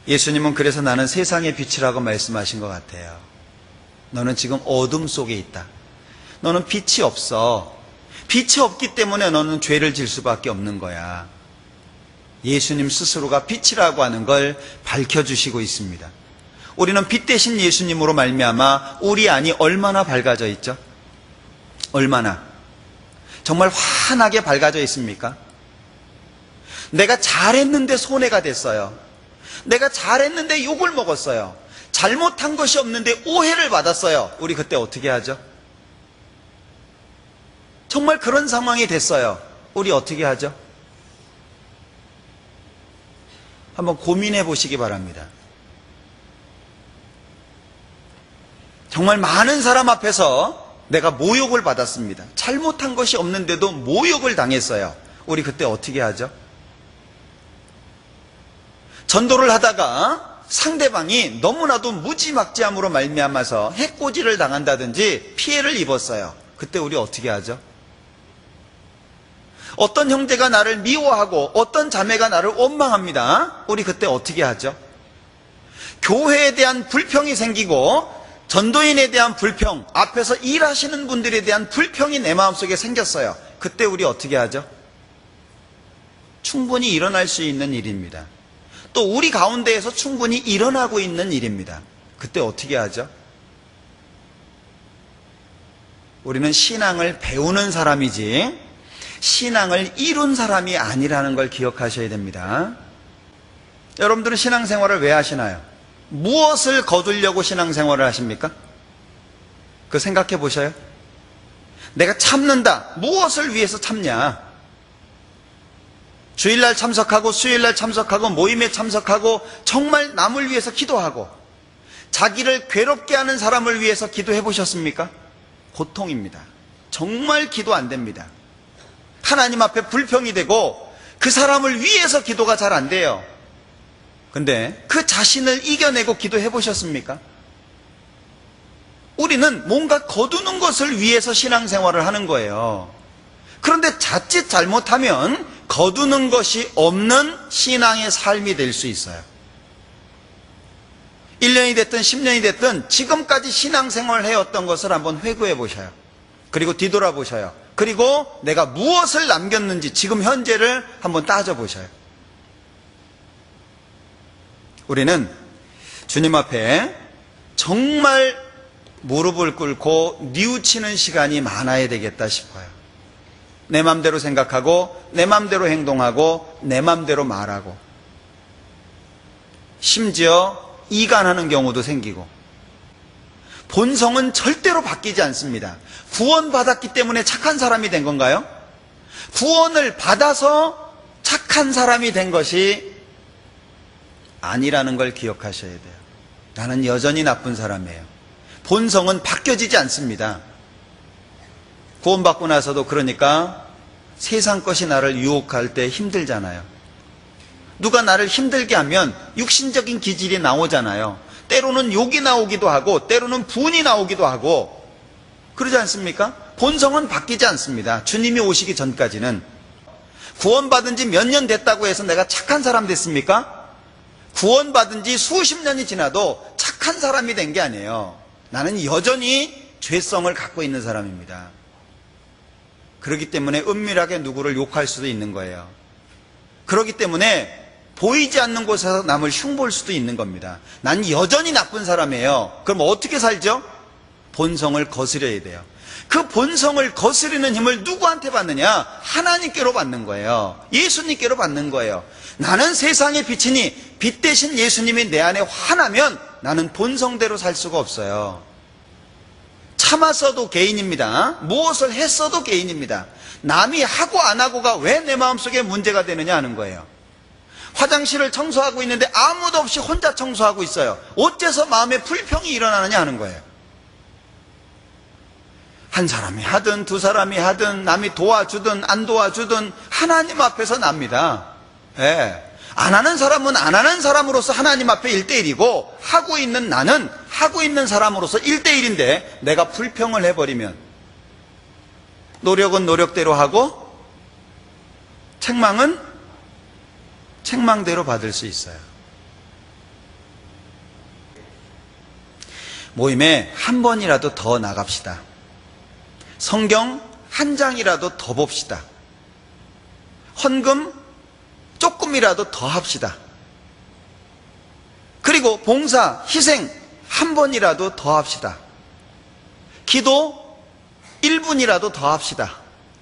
예수님은 그래서 나는 세상의 빛이라고 말씀하신 것 같아요. 너는 지금 어둠 속에 있다. 너는 빛이 없어. 빛이 없기 때문에 너는 죄를 질 수밖에 없는 거야. 예수님 스스로가 빛이라고 하는 걸 밝혀주시고 있습니다. 우리는 빛 대신 예수님으로 말미암아 우리 안이 얼마나 밝아져 있죠? 얼마나? 정말 환하게 밝아져 있습니까? 내가 잘했는데 손해가 됐어요. 내가 잘했는데 욕을 먹었어요. 잘못한 것이 없는데 오해를 받았어요. 우리 그때 어떻게 하죠? 정말 그런 상황이 됐어요. 우리 어떻게 하죠? 한번 고민해 보시기 바랍니다. 정말 많은 사람 앞에서 내가 모욕을 받았습니다. 잘못한 것이 없는데도 모욕을 당했어요. 우리 그때 어떻게 하죠? 전도를 하다가 상대방이 너무나도 무지막지함으로 말미암아서 해코지를 당한다든지 피해를 입었어요. 그때 우리 어떻게 하죠? 어떤 형제가 나를 미워하고 어떤 자매가 나를 원망합니다. 우리 그때 어떻게 하죠? 교회에 대한 불평이 생기고 전도인에 대한 불평, 앞에서 일하시는 분들에 대한 불평이 내 마음속에 생겼어요. 그때 우리 어떻게 하죠? 충분히 일어날 수 있는 일입니다. 또 우리 가운데에서 충분히 일어나고 있는 일입니다. 그때 어떻게 하죠? 우리는 신앙을 배우는 사람이지 신앙을 이룬 사람이 아니라는 걸 기억하셔야 됩니다. 여러분들은 신앙생활을 왜 하시나요? 무엇을 거두려고 신앙생활을 하십니까? 그거 생각해 보셔요. 내가 참는다. 무엇을 위해서 참냐? 주일날 참석하고 수요일날 참석하고 모임에 참석하고 정말 남을 위해서 기도하고 자기를 괴롭게 하는 사람을 위해서 기도해 보셨습니까? 고통입니다. 정말 기도 안 됩니다. 하나님 앞에 불평이 되고 그 사람을 위해서 기도가 잘 안 돼요. 근데 그 자신을 이겨내고 기도해 보셨습니까? 우리는 뭔가 거두는 것을 위해서 신앙생활을 하는 거예요. 그런데 자칫 잘못하면 거두는 것이 없는 신앙의 삶이 될 수 있어요. 1년이 됐든 10년이 됐든 지금까지 신앙생활을 해왔던 것을 한번 회고해 보셔요. 그리고 뒤돌아보셔요. 그리고 내가 무엇을 남겼는지 지금 현재를 한번 따져보셔요. 우리는 주님 앞에 정말 무릎을 꿇고 뉘우치는 시간이 많아야 되겠다 싶어요. 내 맘대로 생각하고 내 맘대로 행동하고 내 맘대로 말하고 심지어 이간하는 경우도 생기고 본성은 절대로 바뀌지 않습니다. 구원받았기 때문에 착한 사람이 된 건가요? 구원을 받아서 착한 사람이 된 것이 아니라는 걸 기억하셔야 돼요. 나는 여전히 나쁜 사람이에요. 본성은 바뀌어지지 않습니다. 구원받고 나서도 그러니까 세상 것이 나를 유혹할 때 힘들잖아요. 누가 나를 힘들게 하면 육신적인 기질이 나오잖아요. 때로는 욕이 나오기도 하고 때로는 분이 나오기도 하고 그러지 않습니까? 본성은 바뀌지 않습니다. 주님이 오시기 전까지는. 구원받은 지 몇 년 됐다고 해서 내가 착한 사람 됐습니까? 구원받은 지 수십 년이 지나도 착한 사람이 된 게 아니에요. 나는 여전히 죄성을 갖고 있는 사람입니다. 그렇기 때문에 은밀하게 누구를 욕할 수도 있는 거예요. 그렇기 때문에 보이지 않는 곳에서 남을 흉볼 수도 있는 겁니다. 난 여전히 나쁜 사람이에요. 그럼 어떻게 살죠? 본성을 거스려야 돼요. 그 본성을 거스르는 힘을 누구한테 받느냐? 하나님께로 받는 거예요. 예수님께로 받는 거예요. 나는 세상의 빛이니 빛 대신 예수님이 내 안에 화나면 나는 본성대로 살 수가 없어요. 참았어도 개인입니다. 무엇을 했어도 개인입니다. 남이 하고 안 하고가 왜 내 마음속에 문제가 되느냐 하는 거예요. 화장실을 청소하고 있는데 아무도 없이 혼자 청소하고 있어요. 어째서 마음에 불평이 일어나느냐 하는 거예요. 한 사람이 하든 두 사람이 하든 남이 도와주든 안 도와주든 하나님 앞에서 납니다. 예. 안 하는 사람은 안 하는 사람으로서 하나님 앞에 1대1이고 하고 있는 나는 하고 있는 사람으로서 1대1인데 내가 불평을 해버리면 노력은 노력대로 하고 책망은 책망대로 받을 수 있어요. 모임에 한 번이라도 더 나갑시다. 성경 한 장이라도 더 봅시다. 헌금 조금이라도 더 합시다. 그리고 봉사, 희생 한 번이라도 더 합시다. 기도 1분이라도 더 합시다.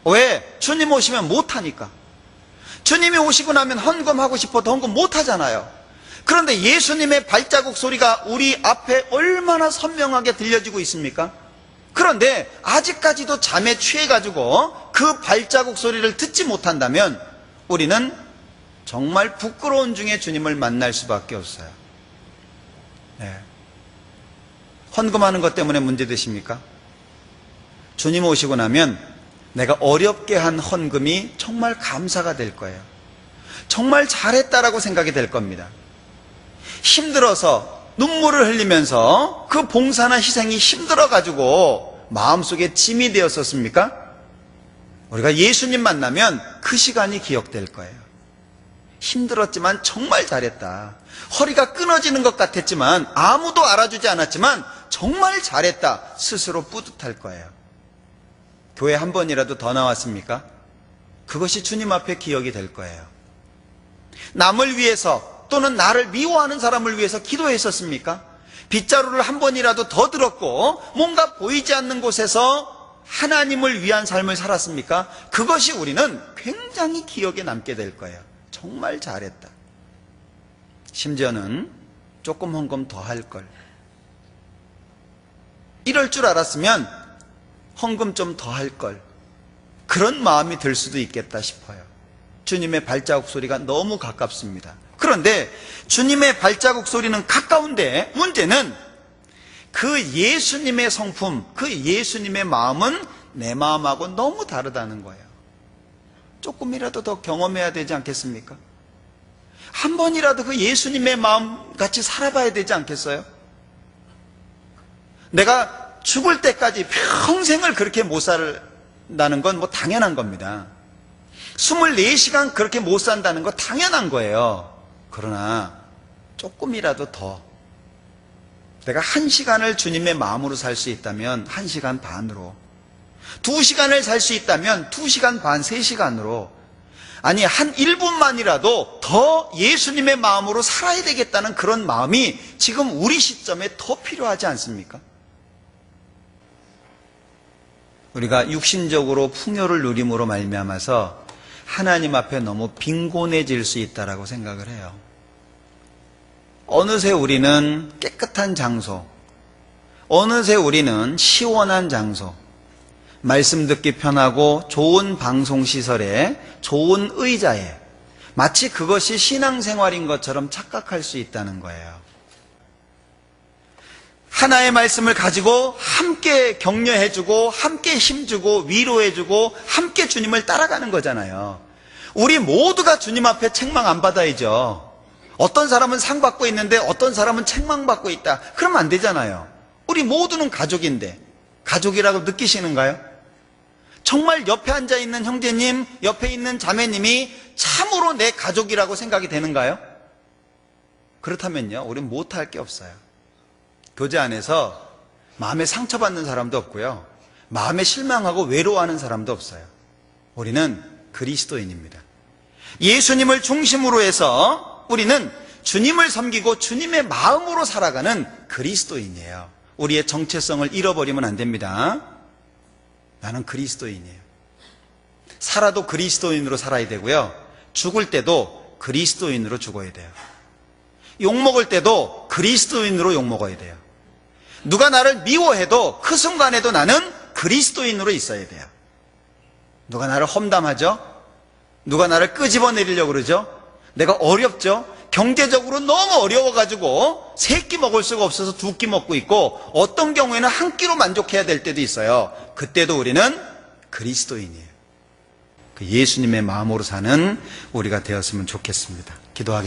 왜? 주님 오시면 못하니까. 주님이 오시고 나면 헌금하고 싶어도 헌금 못하잖아요. 그런데 예수님의 발자국 소리가 우리 앞에 얼마나 선명하게 들려지고 있습니까? 그런데 아직까지도 잠에 취해가지고 그 발자국 소리를 듣지 못한다면 우리는 정말 부끄러운 중에 주님을 만날 수밖에 없어요. 네. 헌금하는 것 때문에 문제 되십니까? 주님 오시고 나면 내가 어렵게 한 헌금이 정말 감사가 될 거예요. 정말 잘했다라고 생각이 될 겁니다. 힘들어서 눈물을 흘리면서 그 봉사나 희생이 힘들어가지고 마음속에 짐이 되었었습니까? 우리가 예수님 만나면 그 시간이 기억될 거예요. 힘들었지만 정말 잘했다. 허리가 끊어지는 것 같았지만 아무도 알아주지 않았지만 정말 잘했다. 스스로 뿌듯할 거예요. 교회 한 번이라도 더 나왔습니까? 그것이 주님 앞에 기억이 될 거예요. 남을 위해서 또는 나를 미워하는 사람을 위해서 기도했었습니까? 빗자루를 한 번이라도 더 들었고 뭔가 보이지 않는 곳에서 하나님을 위한 삶을 살았습니까? 그것이 우리는 굉장히 기억에 남게 될 거예요. 정말 잘했다. 심지어는 조금 헌금 더 할 걸. 이럴 줄 알았으면 헌금 좀 더 할 걸. 그런 마음이 들 수도 있겠다 싶어요. 주님의 발자국 소리가 너무 가깝습니다. 그런데 주님의 발자국 소리는 가까운데 문제는 그 예수님의 성품, 그 예수님의 마음은 내 마음하고 너무 다르다는 거예요. 조금이라도 더 경험해야 되지 않겠습니까? 한 번이라도 그 예수님의 마음 같이 살아봐야 되지 않겠어요? 내가 죽을 때까지 평생을 그렇게 못 산다는 건 뭐 당연한 겁니다. 24시간 그렇게 못 산다는 거 당연한 거예요. 그러나 조금이라도 더 내가 1시간을 주님의 마음으로 살 수 있다면 1시간 반으로, 2시간을 살 수 있다면 2시간 반, 3시간으로, 아니 한 1분만이라도 더 예수님의 마음으로 살아야 되겠다는 그런 마음이 지금 우리 시점에 더 필요하지 않습니까? 우리가 육신적으로 풍요를 누림으로 말미암아서 하나님 앞에 너무 빈곤해질 수 있다라고 생각을 해요. 어느새 우리는 깨끗한 장소, 어느새 우리는 시원한 장소, 말씀 듣기 편하고 좋은 방송시설에, 좋은 의자에 마치 그것이 신앙생활인 것처럼 착각할 수 있다는 거예요. 하나의 말씀을 가지고 함께 격려해주고 함께 힘주고 위로해주고 함께 주님을 따라가는 거잖아요. 우리 모두가 주님 앞에 책망 안 받아야죠. 어떤 사람은 상 받고 있는데 어떤 사람은 책망 받고 있다. 그러면 안 되잖아요. 우리 모두는 가족인데 가족이라고 느끼시는가요? 정말 옆에 앉아있는 형제님, 옆에 있는 자매님이 참으로 내 가족이라고 생각이 되는가요? 그렇다면요, 우리는 못할 게 없어요. 교제 안에서 마음에 상처받는 사람도 없고요, 마음에 실망하고 외로워하는 사람도 없어요. 우리는 그리스도인입니다. 예수님을 중심으로 해서 우리는 주님을 섬기고 주님의 마음으로 살아가는 그리스도인이에요. 우리의 정체성을 잃어버리면 안 됩니다. 나는 그리스도인이에요. 살아도 그리스도인으로 살아야 되고요, 죽을 때도 그리스도인으로 죽어야 돼요. 욕먹을 때도 그리스도인으로 욕먹어야 돼요. 누가 나를 미워해도 그 순간에도 나는 그리스도인으로 있어야 돼요. 누가 나를 험담하죠? 누가 나를 끄집어내리려고 그러죠? 내가 어렵죠? 경제적으로 너무 어려워가지고 3끼 먹을 수가 없어서 2끼 먹고 있고, 어떤 경우에는 1끼로 만족해야 될 때도 있어요. 그때도 우리는 그리스도인이에요. 그 예수님의 마음으로 사는 우리가 되었으면 좋겠습니다. 기도하겠습니다.